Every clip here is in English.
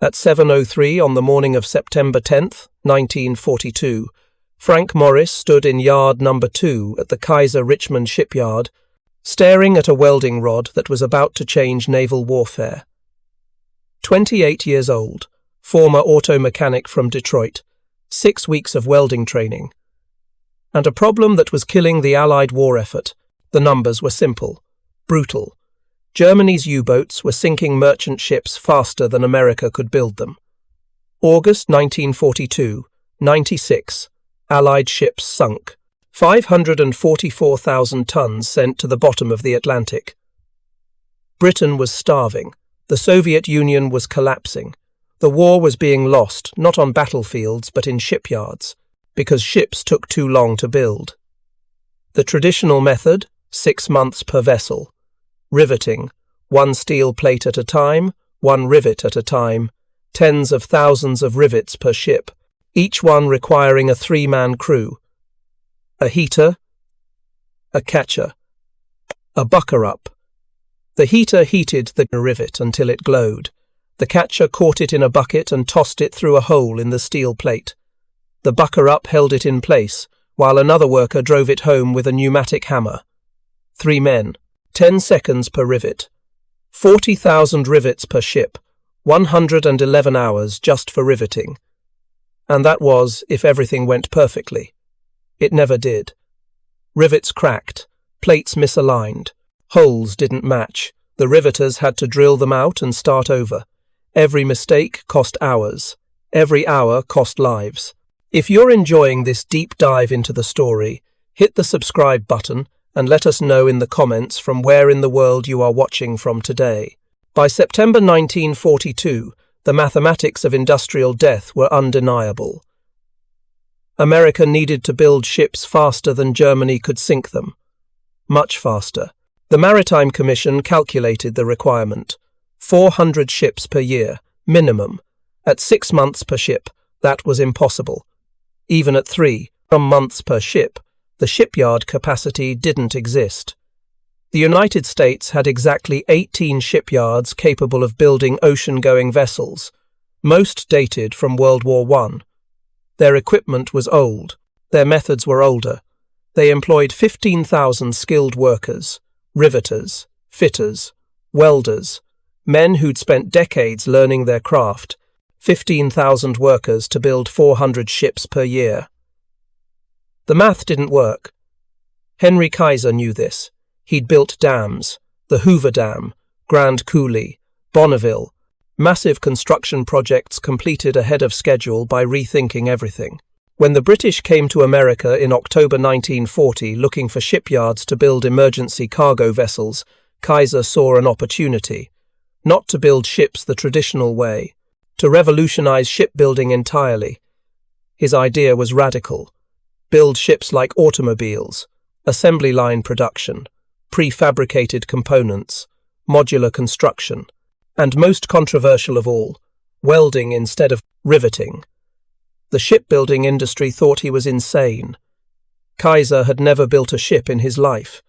At 7:03 on the morning of September 10th, 1942, Frank Morris stood in yard number 2 at the Kaiser Richmond shipyard, staring at a welding rod that was about to change naval warfare. 28 years old, former auto mechanic from Detroit, 6 weeks of welding training, and a problem that was killing the Allied war effort. The numbers were simple, brutal. Germany's U-boats were sinking merchant ships faster than America could build them. August 1942, 96, Allied ships sunk. 544,000 tons sent to the bottom of the Atlantic. Britain was starving. The Soviet Union was collapsing. The war was being lost, not on battlefields but in shipyards, because ships took too long to build. The traditional method, 6 months per vessel. Riveting, 1 steel plate at a time, 1 rivet at a time, tens of thousands of rivets per ship, each one requiring a 3-man crew. A heater, a catcher, a bucker-up. The heater heated the rivet until it glowed. The catcher caught it in a bucket and tossed it through a hole in the steel plate. The bucker-up held it in place, while another worker drove it home with a pneumatic hammer. 3 men, 10 seconds per rivet. 40,000 rivets per ship, 111 hours just for riveting. And that was if everything went perfectly. It never did. Rivets cracked, plates misaligned, holes didn't match. The riveters had to drill them out and start over. Every mistake cost hours. Every hour cost lives. If you're enjoying this deep dive into the story, hit the subscribe button and let us know in the comments from where in the world you are watching from today. By September 1942, the mathematics of industrial death were undeniable. America needed to build ships faster than Germany could sink them. Much faster. The Maritime Commission calculated the requirement. 400 ships per year, minimum. At 6 months per ship, that was impossible. Even at 3 months per ship, the shipyard capacity didn't exist. The United States had exactly 18 shipyards capable of building ocean-going vessels, most dated from World War I. Their equipment was old. Their methods were older. They employed 15,000 skilled workers, riveters, fitters, welders, men who'd spent decades learning their craft, 15,000 workers to build 400 ships per year. The math didn't work. Henry Kaiser knew this. He'd built dams, the Hoover Dam, Grand Coulee, Bonneville, massive construction projects completed ahead of schedule by rethinking everything. When the British came to America in October 1940 looking for shipyards to build emergency cargo vessels, Kaiser saw an opportunity. Not to build ships the traditional way, to revolutionize shipbuilding entirely. His idea was radical. Build ships like automobiles, assembly line production, prefabricated components, modular construction, and most controversial of all, welding instead of riveting. The shipbuilding industry thought he was insane. Kaiser had never built a ship in his life.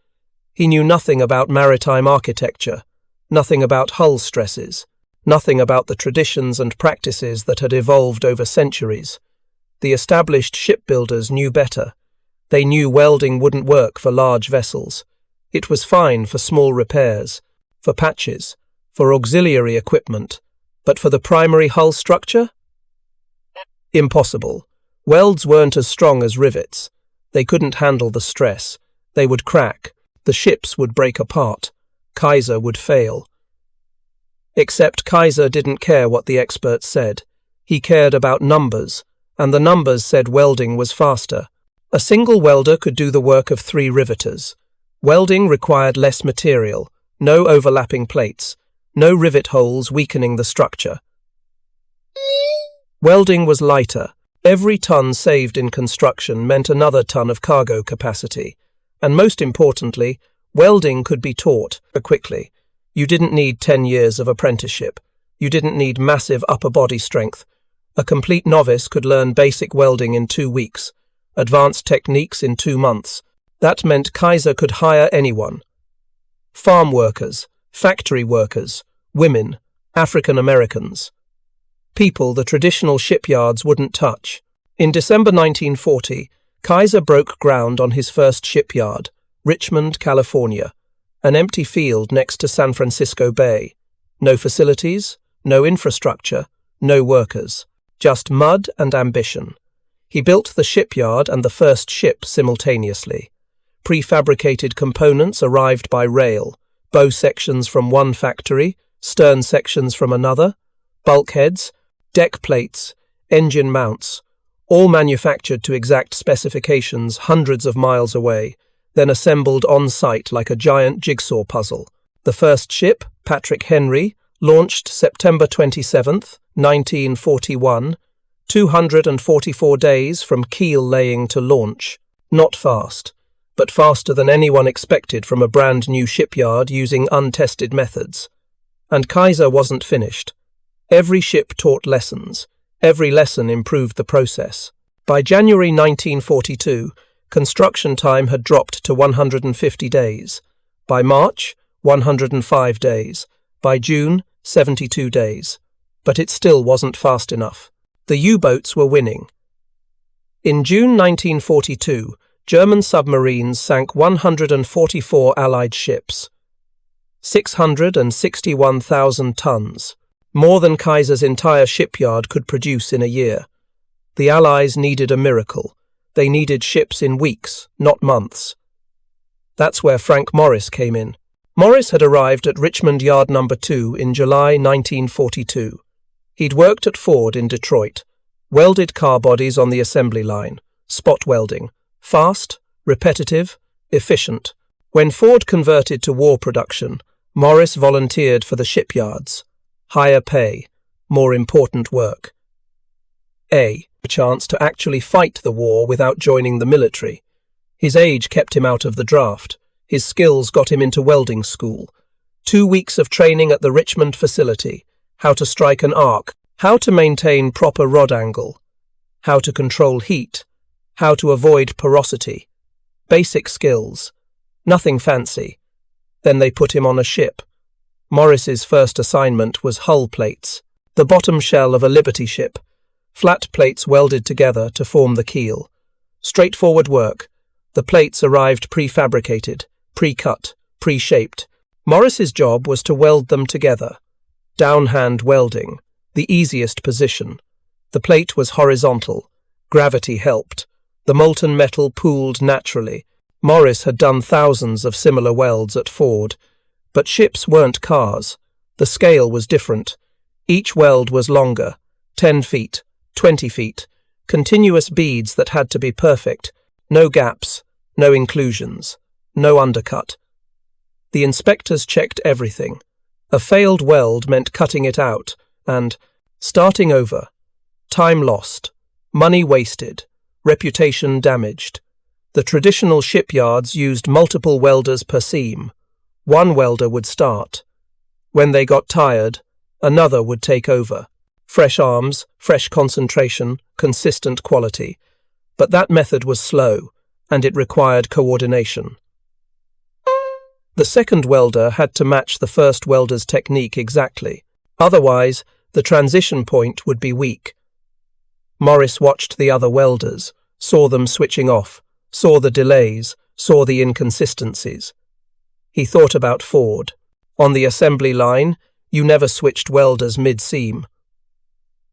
He knew nothing about maritime architecture, nothing about hull stresses, nothing about the traditions and practices that had evolved over centuries. The established shipbuilders knew better. They knew welding wouldn't work for large vessels. It was fine for small repairs, for patches, for auxiliary equipment, but for the primary hull structure? Impossible. Welds weren't as strong as rivets. They couldn't handle the stress. They would crack. The ships would break apart. Kaiser would fail. Except Kaiser didn't care what the experts said. He cared about numbers, and the numbers said welding was faster. A single welder could do the work of 3 riveters. Welding required less material, no overlapping plates, no rivet holes weakening the structure. Welding was lighter. Every ton saved in construction meant another ton of cargo capacity. And most importantly, welding could be taught quickly. You didn't need 10 years of apprenticeship. You didn't need massive upper body strength. A complete novice could learn basic welding in 2 weeks, advanced techniques in 2 months. That meant Kaiser could hire anyone. Farm workers, factory workers, women, African Americans. People the traditional shipyards wouldn't touch. In December 1940, Kaiser broke ground on his first shipyard, Richmond, California, an empty field next to San Francisco Bay. No facilities, no infrastructure, no workers, just mud and ambition. He built the shipyard and the first ship simultaneously. Prefabricated components arrived by rail, bow sections from one factory, stern sections from another, bulkheads, deck plates, engine mounts, all manufactured to exact specifications hundreds of miles away, then assembled on-site like a giant jigsaw puzzle. The first ship, Patrick Henry, launched September 27, 1941, 244 days from keel laying to launch. Not fast, but faster than anyone expected from a brand new shipyard using untested methods. And Kaiser wasn't finished. Every ship taught lessons. Every lesson improved the process. By January 1942, construction time had dropped to 150 days. By March, 105 days. By June, 72 days. But it still wasn't fast enough. The U-boats were winning. In June 1942, German submarines sank 144 Allied ships. 661,000 tons. More than Kaiser's entire shipyard could produce in a year. The Allies needed a miracle. They needed ships in weeks, not months. That's where Frank Morris came in. Morris had arrived at Richmond Yard No. 2 in July 1942. He'd worked at Ford in Detroit, welded car bodies on the assembly line, spot welding, fast, repetitive, efficient. When Ford converted to war production, Morris volunteered for the shipyards. Higher pay, more important work. A chance to actually fight the war without joining the military. His age kept him out of the draft. His skills got him into welding school. 2 weeks of training at the Richmond facility. How to strike an arc. How to maintain proper rod angle. How to control heat. How to avoid porosity. Basic skills. Nothing fancy. Then they put him on a ship. Morris's first assignment was hull plates, the bottom shell of a Liberty ship, flat plates welded together to form the keel. Straightforward work. The plates arrived prefabricated, pre-cut, pre-shaped. Morris's job was to weld them together. Downhand welding, the easiest position. The plate was horizontal. Gravity helped. The molten metal pooled naturally. Morris had done thousands of similar welds at Ford. But ships weren't cars. The scale was different. Each weld was longer, 10 feet, 20 feet, continuous beads that had to be perfect, no gaps, no inclusions, no undercut. The inspectors checked everything. A failed weld meant cutting it out and starting over. Time lost, money wasted, reputation damaged. The traditional shipyards used multiple welders per seam. One welder would start. When they got tired, another would take over. Fresh arms, fresh concentration, consistent quality. But that method was slow, and it required coordination. The second welder had to match the first welder's technique exactly. Otherwise, the transition point would be weak. Morris watched the other welders, saw them switching off, saw the delays, saw the inconsistencies. He thought about Ford. On the assembly line, you never switched welders mid-seam.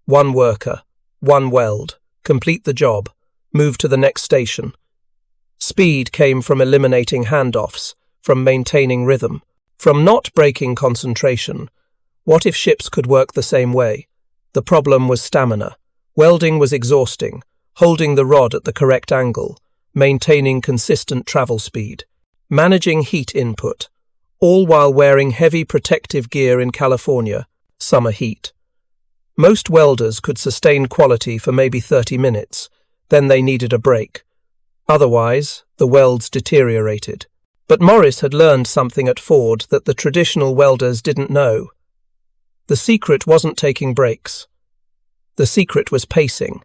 One worker, one weld, complete the job, move to the next station. Speed came from eliminating handoffs, from maintaining rhythm, from not breaking concentration. What if ships could work the same way? The problem was stamina. Welding was exhausting, holding the rod at the correct angle, maintaining consistent travel speed. Managing heat input, all while wearing heavy protective gear in California, summer heat. Most welders could sustain quality for maybe 30 minutes, then they needed a break. Otherwise, the welds deteriorated. But Morris had learned something at Ford that the traditional welders didn't know. The secret wasn't taking breaks. The secret was pacing.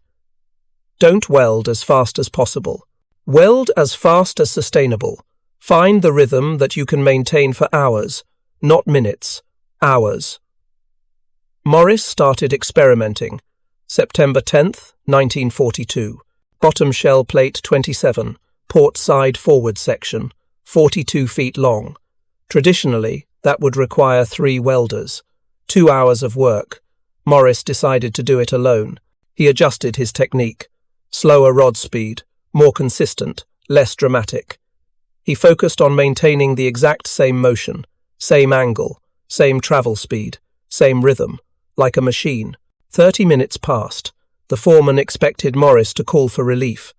Don't weld as fast as possible. Weld as fast as sustainable. Find the rhythm that you can maintain for hours, not minutes, hours. Morris started experimenting. September 10th, 1942. Bottom shell plate 27, port side forward section, 42 feet long. Traditionally, that would require 3 welders. 2 hours of work. Morris decided to do it alone. He adjusted his technique. Slower rod speed, more consistent, less dramatic. He focused on maintaining the exact same motion, same angle, same travel speed, same rhythm, like a machine. 30 minutes passed. The foreman expected Morris to call for relief.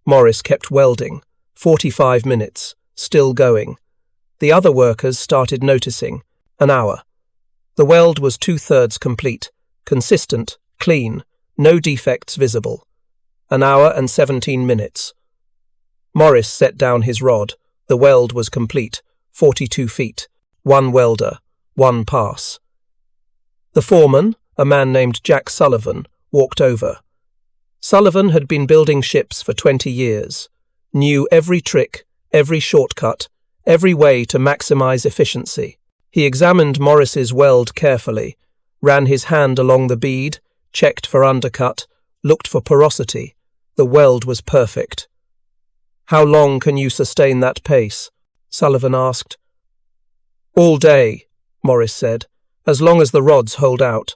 Morris kept welding. 45 minutes, still going. The other workers started noticing. An hour. The weld was 2/3 complete, consistent, clean, no defects visible. An hour and 17 minutes. Morris set down his rod. The weld was complete, 42 feet. 1 welder, 1 pass. The foreman, a man named Jack Sullivan, walked over. Sullivan had been building ships for 20 years, knew every trick, every shortcut, every way to maximize efficiency. He examined Morris's weld carefully, ran his hand along the bead, checked for undercut, looked for porosity. The weld was perfect. "How long can you sustain that pace?" Sullivan asked. "All day," Morris said, "as long as the rods hold out."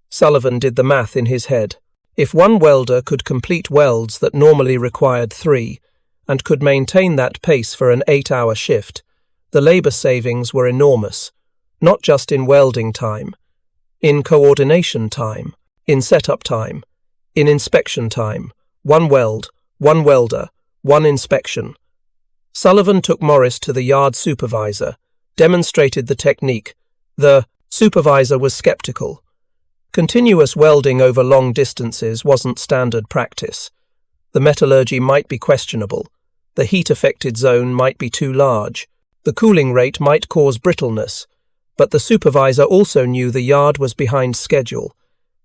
Sullivan did the math in his head. If one welder could complete welds that normally required 3, and could maintain that pace for an 8-hour shift, the labour savings were enormous, not just in welding time, in coordination time, in setup time, in inspection time. 1 weld, 1 welder, 1 inspection. Sullivan took Morris to the yard supervisor, demonstrated the technique. The supervisor was skeptical. Continuous welding over long distances wasn't standard practice. The metallurgy might be questionable. The heat-affected zone might be too large. The cooling rate might cause brittleness. But the supervisor also knew the yard was behind schedule.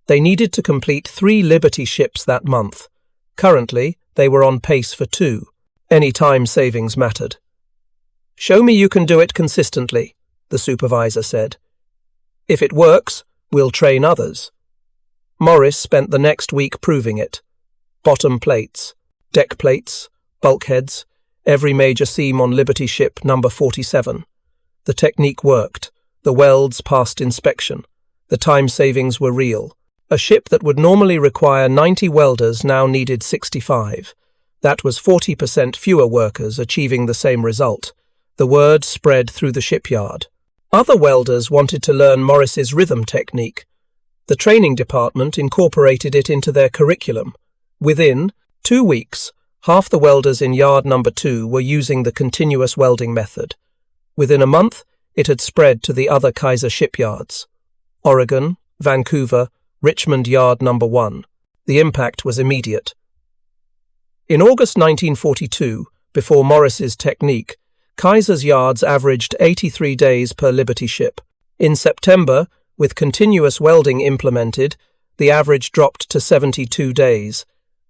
They needed to complete 3 Liberty ships that month. Currently, they were on pace for 2. Any time savings mattered. "Show me you can do it consistently," the supervisor said. "If it works, we'll train others." Morris spent the next week proving it. Bottom plates, deck plates, bulkheads, every major seam on Liberty ship number 47. The technique worked. The welds passed inspection. The time savings were real. A ship that would normally require 90 welders now needed 65. That was 40% fewer workers achieving the same result. The word spread through the shipyard. Other welders wanted to learn Morris's rhythm technique. The training department incorporated it into their curriculum. Within 2 weeks, half the welders in yard number 2 were using the continuous welding method. Within a month, it had spread to the other Kaiser shipyards. Oregon, Vancouver, Richmond Yard number 1. The impact was immediate. In August 1942, before Morris's technique, Kaiser's yards averaged 83 days per Liberty ship. In September, with continuous welding implemented, the average dropped to 72 days.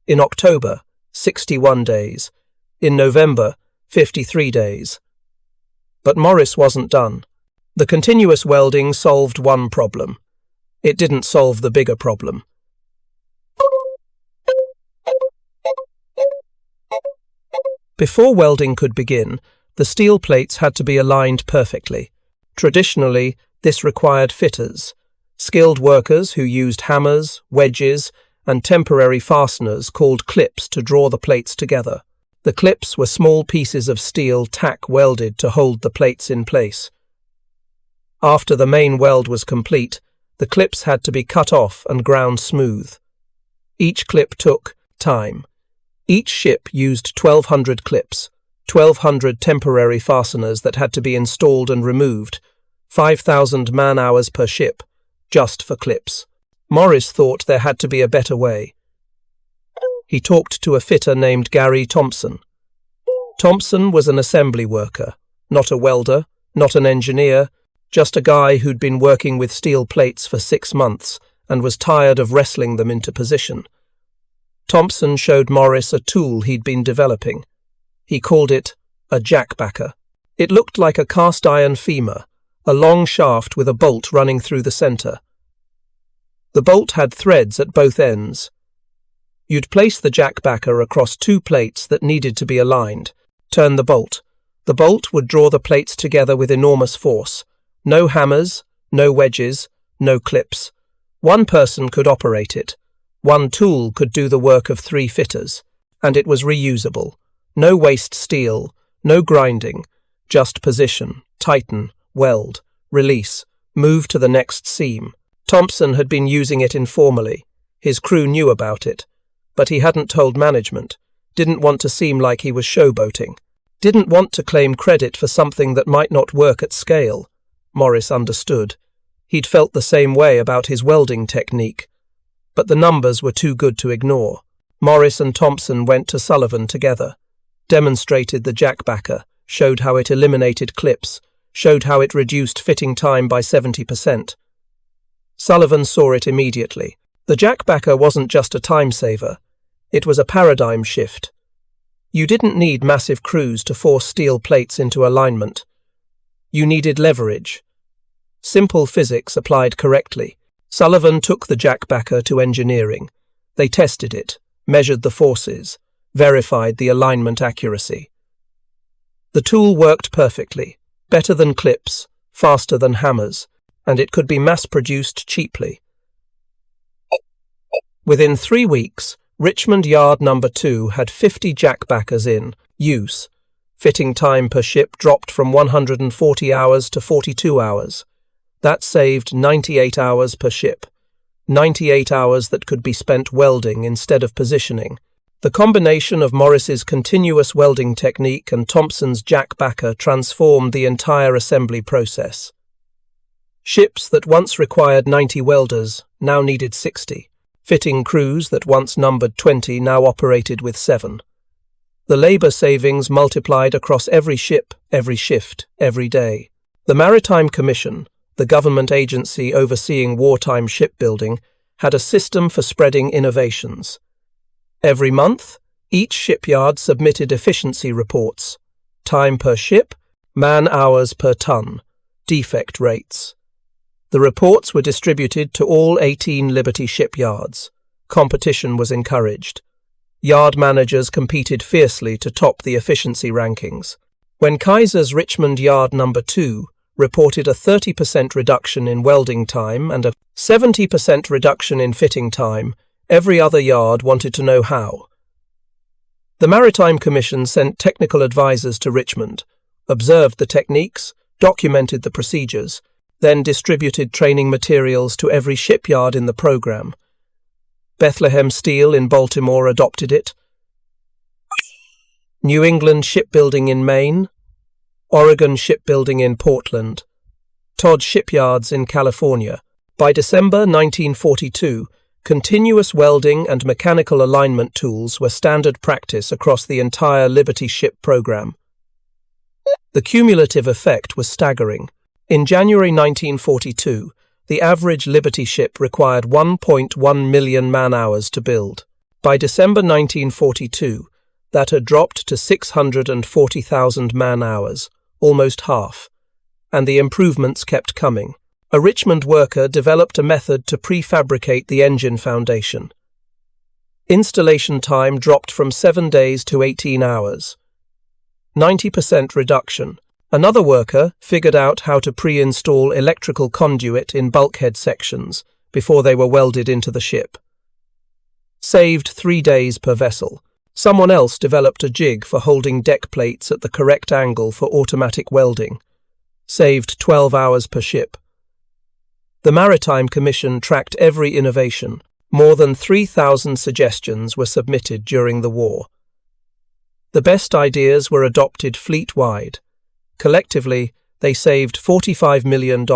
In October, 61 days. In November, 53 days. But Morris wasn't done. The continuous welding solved one problem. It didn't solve the bigger problem. Before welding could begin, the steel plates had to be aligned perfectly. Traditionally, this required fitters, skilled workers who used hammers, wedges, and temporary fasteners called clips to draw the plates together. The clips were small pieces of steel tack welded to hold the plates in place. After the main weld was complete, the clips had to be cut off and ground smooth. Each clip took time. Each ship used 1,200 clips, 1,200 temporary fasteners that had to be installed and removed, 5,000 man-hours per ship, just for clips. Morris thought there had to be a better way. He talked to a fitter named Gary Thompson. Thompson was an assembly worker, not a welder, not an engineer, just a guy who'd been working with steel plates for 6 months and was tired of wrestling them into position. Thompson showed Morris a tool he'd been developing. He called it a jackbacker. It looked like a cast-iron femur, a long shaft with a bolt running through the center. The bolt had threads at both ends. You'd place the jackbacker across two plates that needed to be aligned. Turn the bolt. The bolt would draw the plates together with enormous force. No hammers, no wedges, no clips. One person could operate it. One tool could do the work of 3 fitters. And it was reusable. No waste steel, no grinding, just position, tighten, weld, release, move to the next seam. Thompson had been using it informally. His crew knew about it. But he hadn't told management, didn't want to seem like he was showboating, didn't want to claim credit for something that might not work at scale. Morris understood. He'd felt the same way about his welding technique. But the numbers were too good to ignore. Morris and Thompson went to Sullivan together, demonstrated the jackbacker, showed how it eliminated clips, showed how it reduced fitting time by 70%. Sullivan saw it immediately. The jackbacker wasn't just a time saver, it was a paradigm shift. You didn't need massive crews to force steel plates into alignment. You needed leverage. Simple physics applied correctly. Sullivan took the jackbacker to engineering. They tested it, measured the forces, verified the alignment accuracy. The tool worked perfectly, better than clips, faster than hammers, and it could be mass-produced cheaply. Within 3 weeks, Richmond Yard No. 2 had 50 jackbackers in use. Fitting time per ship dropped from 140 hours to 42 hours. That saved 98 hours per ship. 98 hours that could be spent welding instead of positioning. The combination of Morris's continuous welding technique and Thompson's jackbacker transformed the entire assembly process. Ships that once required 90 welders now needed 60. Fitting crews that once numbered 20 now operated with 7. The labour savings multiplied across every ship, every shift, every day. The Maritime Commission, the government agency overseeing wartime shipbuilding, had a system for spreading innovations. Every month, each shipyard submitted efficiency reports. Time per ship, man-hours per ton, defect rates. The reports were distributed to all 18 Liberty shipyards. Competition was encouraged. Yard managers competed fiercely to top the efficiency rankings. When Kaiser's Richmond Yard No. 2 reported a 30% reduction in welding time and a 70% reduction in fitting time, every other yard wanted to know how. The Maritime Commission sent technical advisors to Richmond, observed the techniques, documented the procedures, then distributed training materials to every shipyard in the program. Bethlehem Steel in Baltimore adopted it. New England Shipbuilding in Maine, Oregon Shipbuilding in Portland, Todd Shipyards in California. By December 1942, continuous welding and mechanical alignment tools were standard practice across the entire Liberty ship program. The cumulative effect was staggering. In January 1942, the average Liberty ship required 1.1 million man-hours to build. By December 1942, that had dropped to 640,000 man-hours, almost half, and the improvements kept coming. A Richmond worker developed a method to prefabricate the engine foundation. Installation time dropped from 7 days to 18 hours. 90% reduction. Another worker figured out how to pre-install electrical conduit in bulkhead sections before they were welded into the ship. Saved 3 days per vessel. Someone else developed a jig for holding deck plates at the correct angle for automatic welding. Saved 12 hours per ship. The Maritime Commission tracked every innovation. More than 3,000 suggestions were submitted during the war. The best ideas were adopted fleet-wide. Collectively, they saved $45 million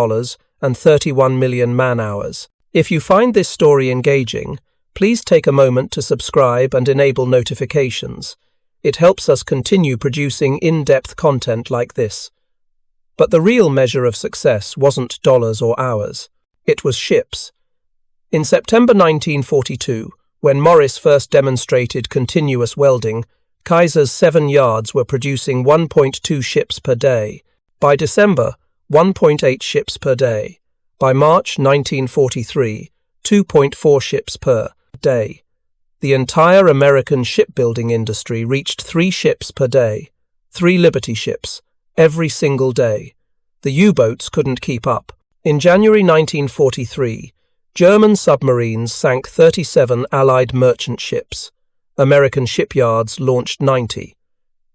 and 31 million man-hours. If you find this story engaging, please take a moment to subscribe and enable notifications. It helps us continue producing in-depth content like this. But the real measure of success wasn't dollars or hours. It was ships. In September 1942, when Morris first demonstrated continuous welding, Kaiser's 7 yards were producing 1.2 ships per day. By December, 1.8 ships per day. By March 1943, 2.4 ships per day. The entire American shipbuilding industry reached 3 ships per day, 3 Liberty ships, every single day. The U-boats couldn't keep up. In January 1943, German submarines sank 37 Allied merchant ships. American shipyards launched 90.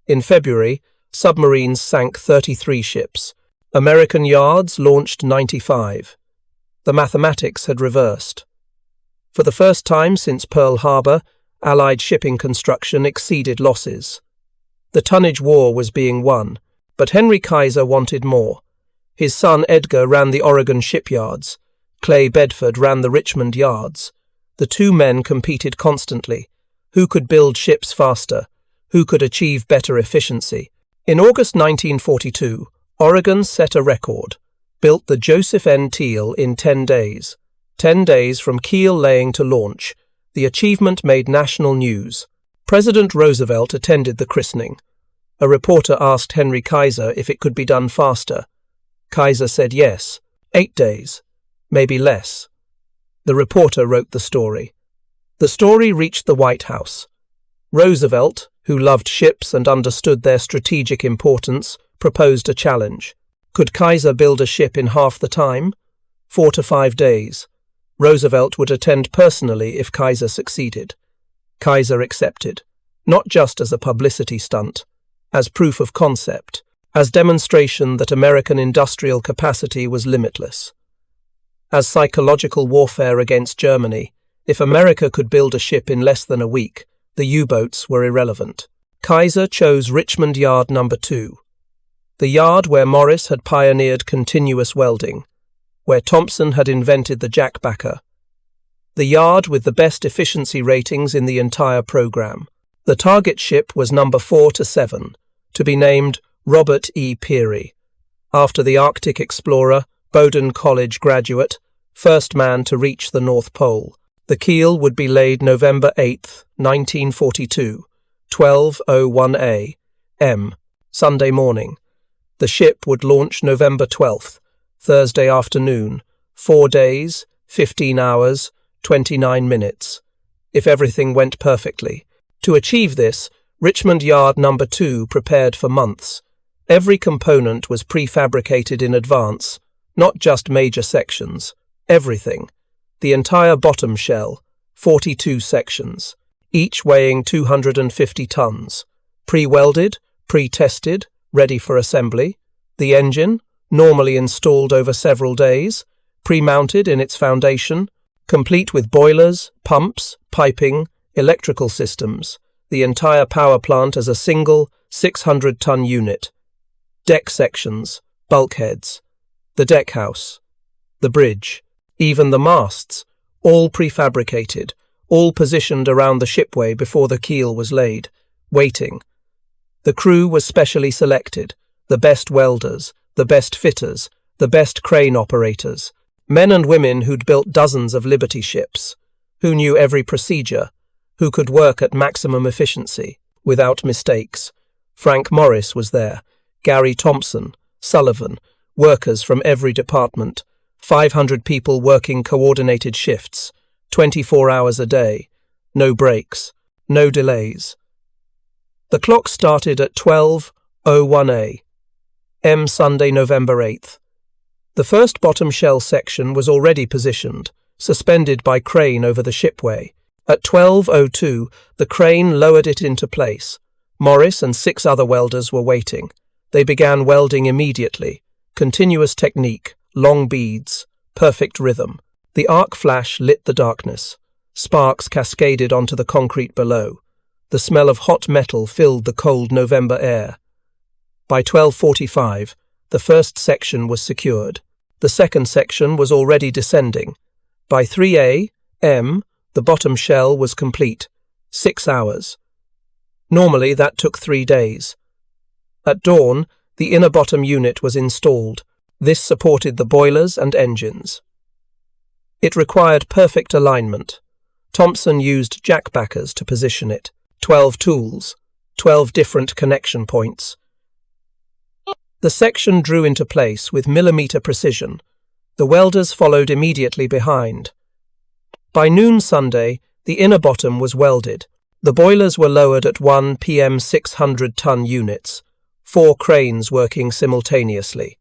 In February, submarines sank 33 ships. American yards launched 95. The mathematics had reversed. For the first time since Pearl Harbor, Allied shipping construction exceeded losses. The tonnage war was being won, but Henry Kaiser wanted more. His son Edgar ran the Oregon shipyards. Clay Bedford ran the Richmond yards. The two men competed constantly. Who could build ships faster? Who could achieve better efficiency? In August 1942, Oregon set a record, built the Joseph N. Teal in 10 days. 10 days from keel laying to launch. The achievement made national news. President Roosevelt attended the christening. A reporter asked Henry Kaiser if it could be done faster. Kaiser said yes, 8 days. Maybe less. The reporter wrote the story. The story reached the White House. Roosevelt, who loved ships and understood their strategic importance, proposed a challenge. Could Kaiser build a ship in half the time? 4 to 5 days. Roosevelt would attend personally if Kaiser succeeded. Kaiser accepted, not just as a publicity stunt, as proof of concept, as demonstration that American industrial capacity was limitless. As psychological warfare against Germany, if America could build a ship in less than a week, the U-boats were irrelevant. Kaiser chose Richmond Yard No. 2, the yard where Morris had pioneered continuous welding, where Thompson had invented the jackbacker, the yard with the best efficiency ratings in the entire program. The target ship was No. 4 to 7, to be named Robert E. Peary, after the Arctic explorer, Bowdoin College graduate, first man to reach the North Pole. The keel would be laid November 8, 1942, 12:01 a.m., Sunday morning. The ship would launch November 12th, Thursday afternoon, 4 days, 15 hours, 29 minutes, if everything went perfectly. To achieve this, Richmond Yard No. 2 prepared for months. Every component was prefabricated in advance, not just major sections, everything. The entire bottom shell, 42 sections, each weighing 250 tons, pre-welded, pre-tested, ready for assembly. The engine, normally installed over several days, pre-mounted in its foundation, complete with boilers, pumps, piping, electrical systems, the entire power plant as a single 600-ton unit. Deck sections, bulkheads, the deckhouse, the bridge, even the masts, all prefabricated, all positioned around the shipway before the keel was laid, waiting. The crew was specially selected, the best welders, the best fitters, the best crane operators, men and women who'd built dozens of Liberty ships, who knew every procedure, who could work at maximum efficiency, without mistakes. Frank Morris was there, Gary Thompson, Sullivan, workers from every department, 500 people working coordinated shifts, 24 hours a day, no breaks, no delays. The clock started at 12:01 a.m. Sunday, November 8th. The first bottom shell section was already positioned, suspended by crane over the shipway. At 12:02, the crane lowered it into place. Morris and 6 other welders were waiting. They began welding immediately. Continuous technique, long beads, perfect rhythm. The arc flash lit the darkness. Sparks cascaded onto the concrete below. The smell of hot metal filled the cold November air. By 12:45, the first section was secured. The second section was already descending. By 3 a.m., the bottom shell was complete. 6 hours. Normally, that took 3 days. At dawn, the inner bottom unit was installed. This supported the boilers and engines. It required perfect alignment. Thompson used jackbackers to position it. 12 tools, 12 different connection points. The section drew into place with millimeter precision. The welders followed immediately behind. By noon Sunday, the inner bottom was welded. The boilers were lowered at 1 p.m. 600-ton units, 4 cranes working simultaneously.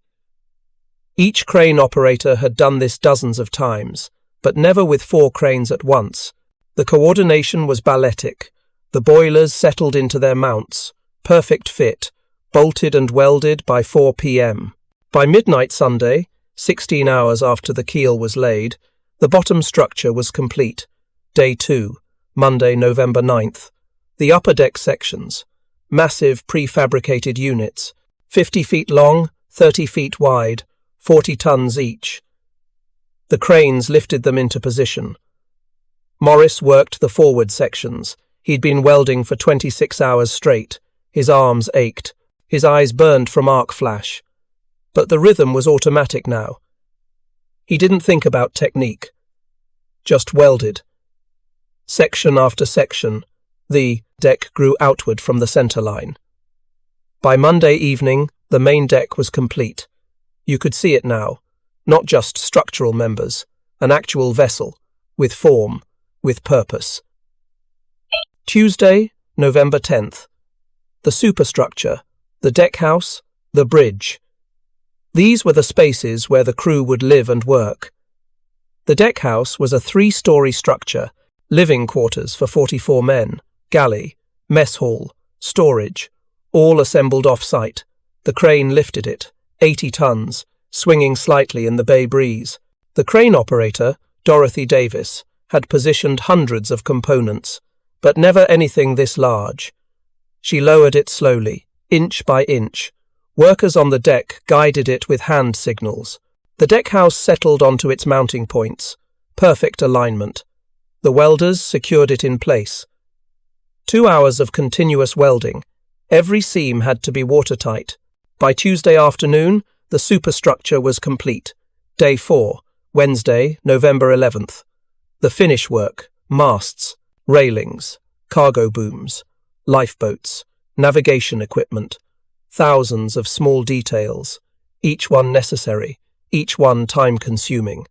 Each crane operator had done this dozens of times, but never with 4 cranes at once. The coordination was balletic. The boilers settled into their mounts, perfect fit, bolted and welded by 4 p.m. By midnight Sunday, 16 hours after the keel was laid, the bottom structure was complete. Day 2, Monday, November 9th. The upper deck sections, massive prefabricated units, 50 feet long, 30 feet wide, 40 tons each. The cranes lifted them into position. Morris worked the forward sections. He'd been welding for 26 hours straight. His arms ached. His eyes burned from arc flash. But the rhythm was automatic now. He didn't think about technique. Just welded. Section after section, the deck grew outward from the center line. By Monday evening, the main deck was complete. You could see it now. Not just structural members, an actual vessel, with form, with purpose. Tuesday, November 10th. The superstructure, the deck house, the bridge. These were the spaces where the crew would live and work. The deck house was a 3-story structure, living quarters for 44 men, galley, mess hall, storage, all assembled off-site. The crane lifted it, 80 tons, swinging slightly in the bay breeze. The crane operator, Dorothy Davis, had positioned hundreds of components, but never anything this large. She lowered it slowly, inch by inch. Workers on the deck guided it with hand signals. The deck house settled onto its mounting points. Perfect alignment. The welders secured it in place. 2 hours of continuous welding. Every seam had to be watertight. By Tuesday afternoon, the superstructure was complete. Day 4, Wednesday, November 11th. The finish work, masts, railings, cargo booms, lifeboats, navigation equipment, thousands of small details, each one necessary, each one time-consuming.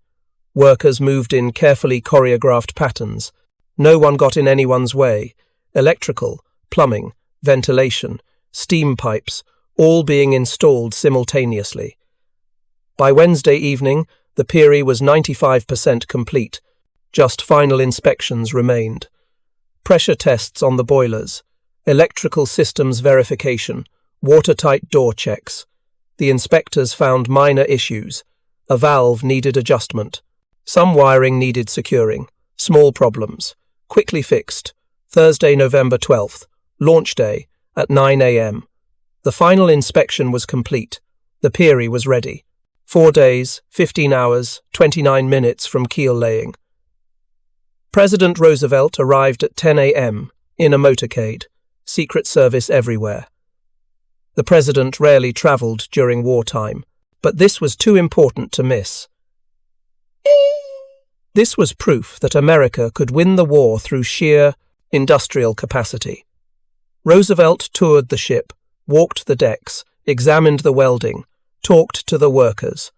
Workers moved in carefully choreographed patterns. No one got in anyone's way. Electrical, plumbing, ventilation, steam pipes, all being installed simultaneously. By Wednesday evening, the Peary was 95% complete. Just final inspections remained. Pressure tests on the boilers, electrical systems verification, watertight door checks. The inspectors found minor issues. A valve needed adjustment. Some wiring needed securing. Small problems. Quickly fixed. Thursday, November 12th. Launch day at 9 a.m. The final inspection was complete. The Peary was ready. 4 days, 15 hours, 29 minutes from keel laying. President Roosevelt arrived at 10 a.m. in a motorcade. Secret Service everywhere. The president rarely travelled during wartime, but this was too important to miss. This was proof that America could win the war through sheer industrial capacity. Roosevelt toured the ship, walked the decks, examined the welding, talked to the workers.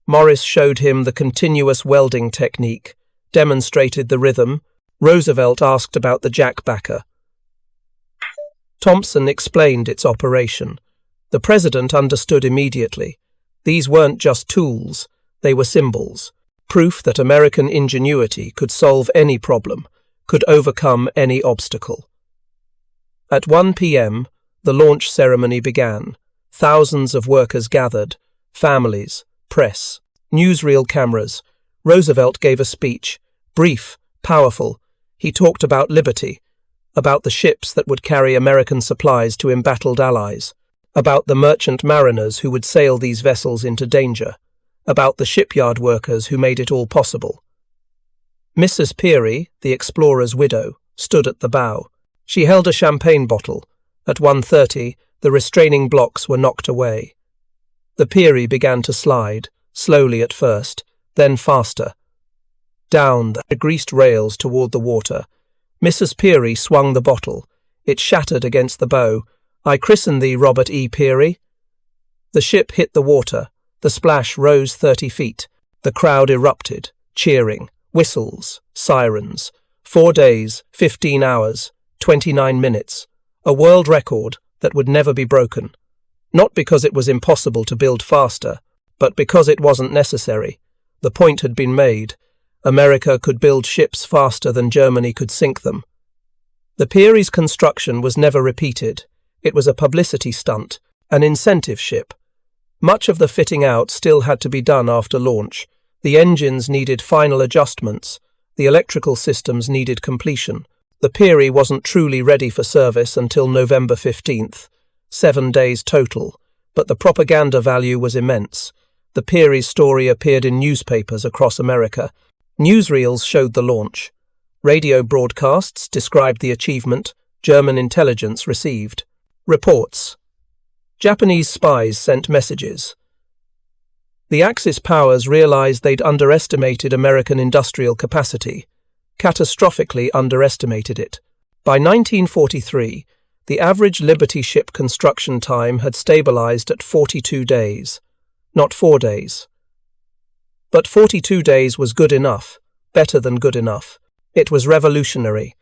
Morris showed him the continuous welding technique, demonstrated the rhythm. Roosevelt asked about the jackbacker. Thompson explained its operation. The president understood immediately. These weren't just tools, they were symbols. Proof that American ingenuity could solve any problem, could overcome any obstacle. At 1 p.m., the launch ceremony began. Thousands of workers gathered, families, press, newsreel cameras. Roosevelt gave a speech, brief, powerful. He talked about liberty, about the ships that would carry American supplies to embattled allies, about the merchant mariners who would sail these vessels into danger, about the shipyard workers who made it all possible. Mrs. Peary, the explorer's widow, stood at the bow. She held a champagne bottle. At 1:30, the restraining blocks were knocked away. The Peary began to slide, slowly at first, then faster. Down the greased rails toward the water. Mrs. Peary swung the bottle. It shattered against the bow. "I christen thee, Robert E. Peary." The ship hit the water. The splash rose 30 feet. The crowd erupted, cheering. Whistles, sirens. 4 days, 15 hours, 29 minutes. A world record that would never be broken. Not because it was impossible to build faster, but because it wasn't necessary. The point had been made. America could build ships faster than Germany could sink them. The Peary's construction was never repeated. It was a publicity stunt, an incentive ship. Much of the fitting out still had to be done after launch. The engines needed final adjustments. The electrical systems needed completion. The Peary wasn't truly ready for service until November 15th. 7 days total, but the propaganda value was immense. The Peary's story appeared in newspapers across America. Newsreels showed the launch. Radio broadcasts described the achievement. German intelligence received reports. Japanese spies sent messages. The Axis powers realized they'd underestimated American industrial capacity, catastrophically underestimated it. By 1943, the average Liberty ship construction time had stabilized at 42 days, not 4 days. But 42 days was good enough, better than good enough. It was revolutionary.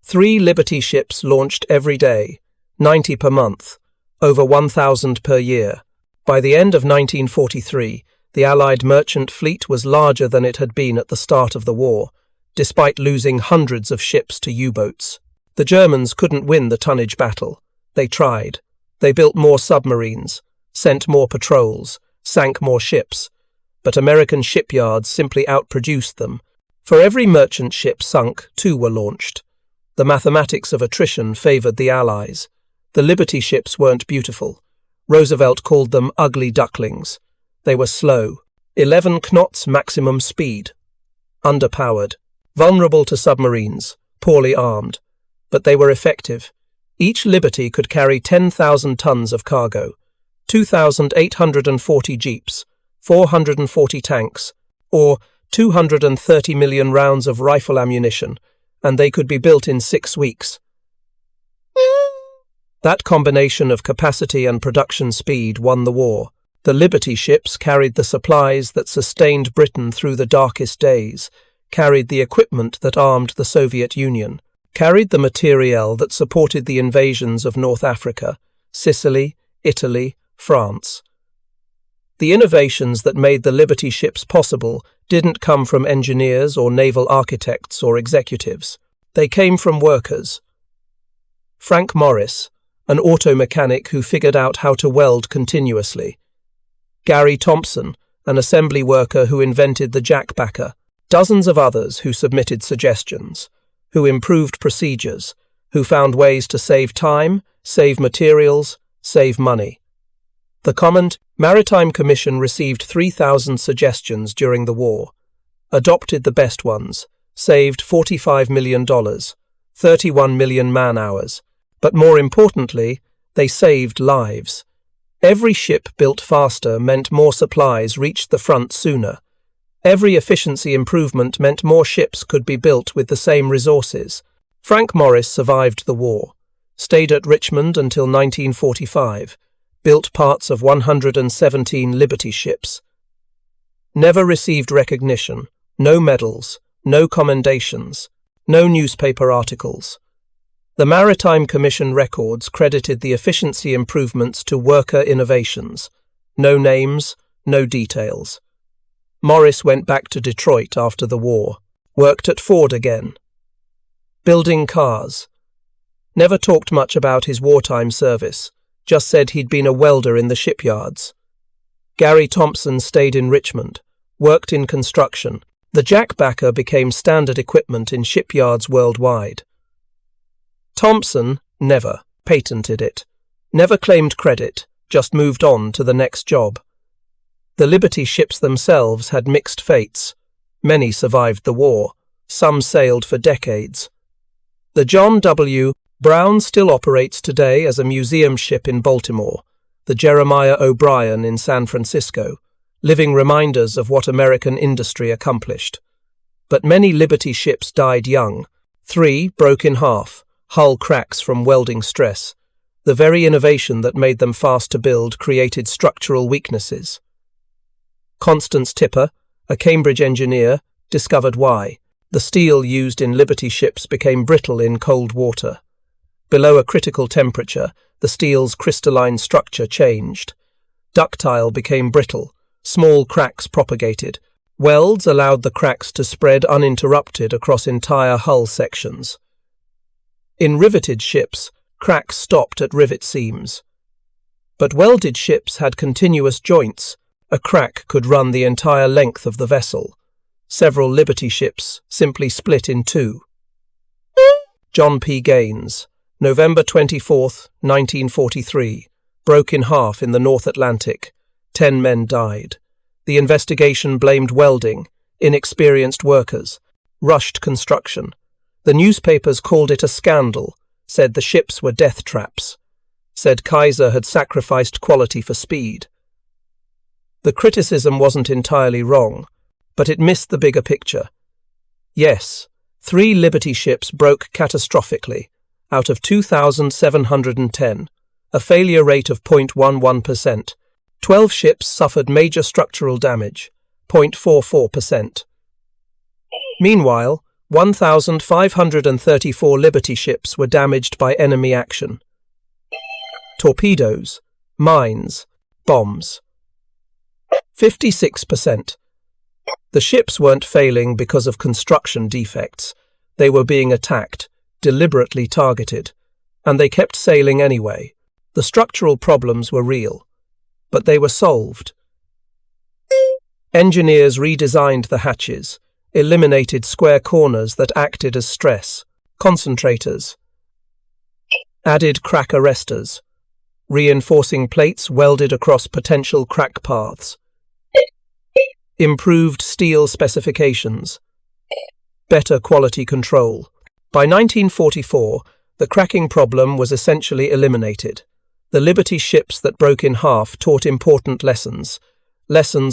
3 Liberty ships launched every day, 90 per month, over 1,000 per year. By the end of 1943, the Allied merchant fleet was larger than it had been at the start of the war, despite losing hundreds of ships to U-boats. The Germans couldn't win the tonnage battle. They tried. They built more submarines, sent more patrols, sank more ships. But American shipyards simply outproduced them. For every merchant ship sunk, 2 were launched. The mathematics of attrition favored the Allies. The Liberty ships weren't beautiful. Roosevelt called them ugly ducklings. They were slow, 11 knots maximum speed, underpowered, vulnerable to submarines, poorly armed. But they were effective. Each Liberty could carry 10,000 tons of cargo, 2,840 jeeps, 440 tanks, or 230 million rounds of rifle ammunition, and they could be built in 6 weeks. That combination of capacity and production speed won the war. The Liberty ships carried the supplies that sustained Britain through the darkest days, carried the equipment that armed the Soviet Union, carried the materiel that supported the invasions of North Africa, Sicily, Italy, France. The innovations that made the Liberty ships possible didn't come from engineers or naval architects or executives. They came from workers. Frank Morris, an auto mechanic who figured out how to weld continuously. Gary Thompson, an assembly worker who invented the jackbacker. Dozens of others who submitted suggestions, who improved procedures, who found ways to save time, save materials, save money. The Common Maritime Commission received 3,000 suggestions during the war, adopted the best ones, saved $45 million, 31 million man-hours, but more importantly, they saved lives. Every ship built faster meant more supplies reached the front sooner. Every efficiency improvement meant more ships could be built with the same resources. Frank Morris survived the war, stayed at Richmond until 1945, built parts of 117 Liberty ships. Never received recognition, no medals, no commendations, no newspaper articles. The Maritime Commission records credited the efficiency improvements to worker innovations. No names, no details. Morris went back to Detroit after the war, worked at Ford again. Building cars. Never talked much about his wartime service, just said he'd been a welder in the shipyards. Gary Thompson stayed in Richmond, worked in construction. The jackbacker became standard equipment in shipyards worldwide. Thompson never patented it, never claimed credit, just moved on to the next job. The Liberty ships themselves had mixed fates. Many survived the war, some sailed for decades. The John W. Brown still operates today as a museum ship in Baltimore, the Jeremiah O'Brien in San Francisco, living reminders of what American industry accomplished. But many Liberty ships died young. 3 broke in half, hull cracks from welding stress. The very innovation that made them fast to build created structural weaknesses. Constance Tipper, a Cambridge engineer, discovered why. The steel used in Liberty ships became brittle in cold water. Below a critical temperature, the steel's crystalline structure changed. Ductile became brittle, small cracks propagated. Welds allowed the cracks to spread uninterrupted across entire hull sections. In riveted ships, cracks stopped at rivet seams. But welded ships had continuous joints. A crack could run the entire length of the vessel. Several Liberty ships simply split in two. John P. Gaines, November 24, 1943, broke in half in the North Atlantic. 10 men died. The investigation blamed welding, inexperienced workers, rushed construction. The newspapers called it a scandal, said the ships were death traps, said Kaiser had sacrificed quality for speed. The criticism wasn't entirely wrong, but it missed the bigger picture. Yes, 3 Liberty ships broke catastrophically, out of 2,710, a failure rate of 0.11%. 12 ships suffered major structural damage, 0.44%. Meanwhile, 1,534 Liberty ships were damaged by enemy action. Torpedoes, mines, bombs. 56%. The ships weren't failing because of construction defects. They were being attacked, deliberately targeted, and they kept sailing anyway. The structural problems were real, but they were solved. Engineers redesigned the hatches, eliminated square corners that acted as stress, concentrators, added crack arresters, reinforcing plates welded across potential crack paths, improved steel specifications, better quality control. By 1944, the cracking problem was essentially eliminated. The Liberty ships that broke in half taught important lessons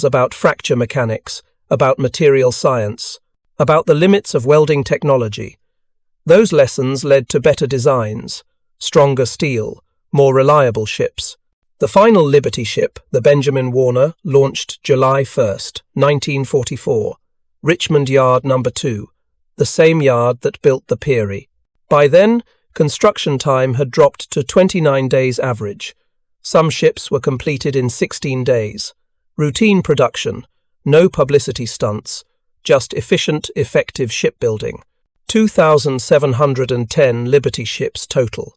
about fracture mechanics, about material science, about the limits of welding technology. Those lessons led to better designs, stronger steel, more reliable ships. The final Liberty ship, the Benjamin Warner, launched July 1, 1944, Richmond Yard No. 2, the same yard that built the Peary. By then, construction time had dropped to 29 days average. Some ships were completed in 16 days. Routine production, no publicity stunts, just efficient, effective shipbuilding. 2,710 Liberty ships total,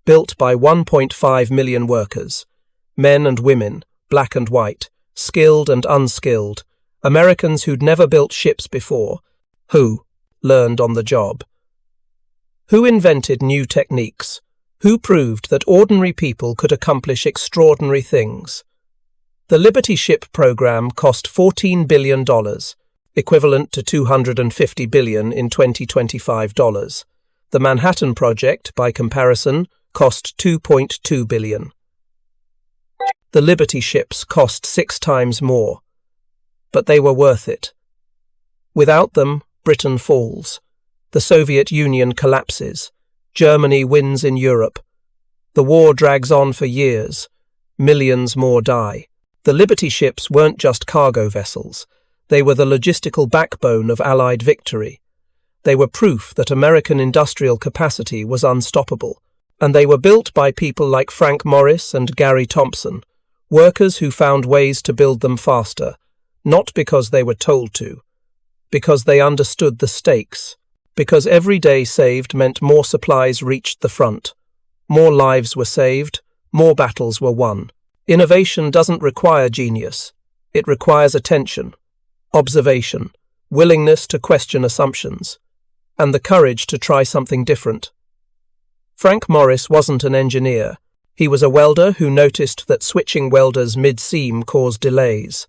built by 1.5 million workers. Men and women, black and white, skilled and unskilled, Americans who'd never built ships before, who learned on the job. Who invented new techniques? Who proved that ordinary people could accomplish extraordinary things? The Liberty ship program cost $14 billion, equivalent to $250 billion in 2025 dollars. The Manhattan Project, by comparison, cost $2.2 billion. The Liberty ships cost 6 times more, but they were worth it. Without them, Britain falls. The Soviet Union collapses. Germany wins in Europe. The war drags on for years. Millions more die. The Liberty ships weren't just cargo vessels. They were the logistical backbone of Allied victory. They were proof that American industrial capacity was unstoppable. And they were built by people like Frank Morris and Gary Thompson, workers who found ways to build them faster, not because they were told to, because they understood the stakes, because every day saved meant more supplies reached the front, more lives were saved, more battles were won. Innovation doesn't require genius. It requires attention, observation, willingness to question assumptions, and the courage to try something different. Frank Morris wasn't an engineer. He was a welder who noticed that switching welders mid-seam caused delays.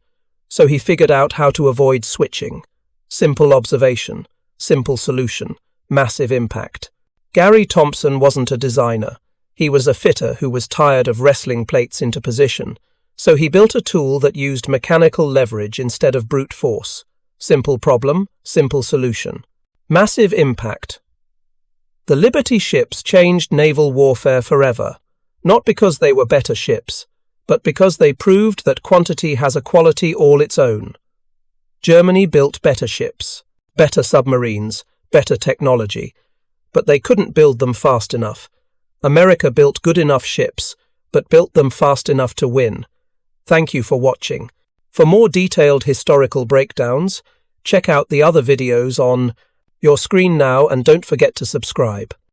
So he figured out how to avoid switching. Simple observation, simple solution, massive impact. Gary Thompson wasn't a designer. He was a fitter who was tired of wrestling plates into position. So he built a tool that used mechanical leverage instead of brute force. Simple problem, simple solution. Massive impact. The Liberty ships changed naval warfare forever, not because they were better ships, but because they proved that quantity has a quality all its own. Germany built better ships. better submarines, better technology. But they couldn't build them fast enough. America built good enough ships, but built them fast enough to win. Thank you for watching. For more detailed historical breakdowns, check out the other videos on your screen now and don't forget to subscribe.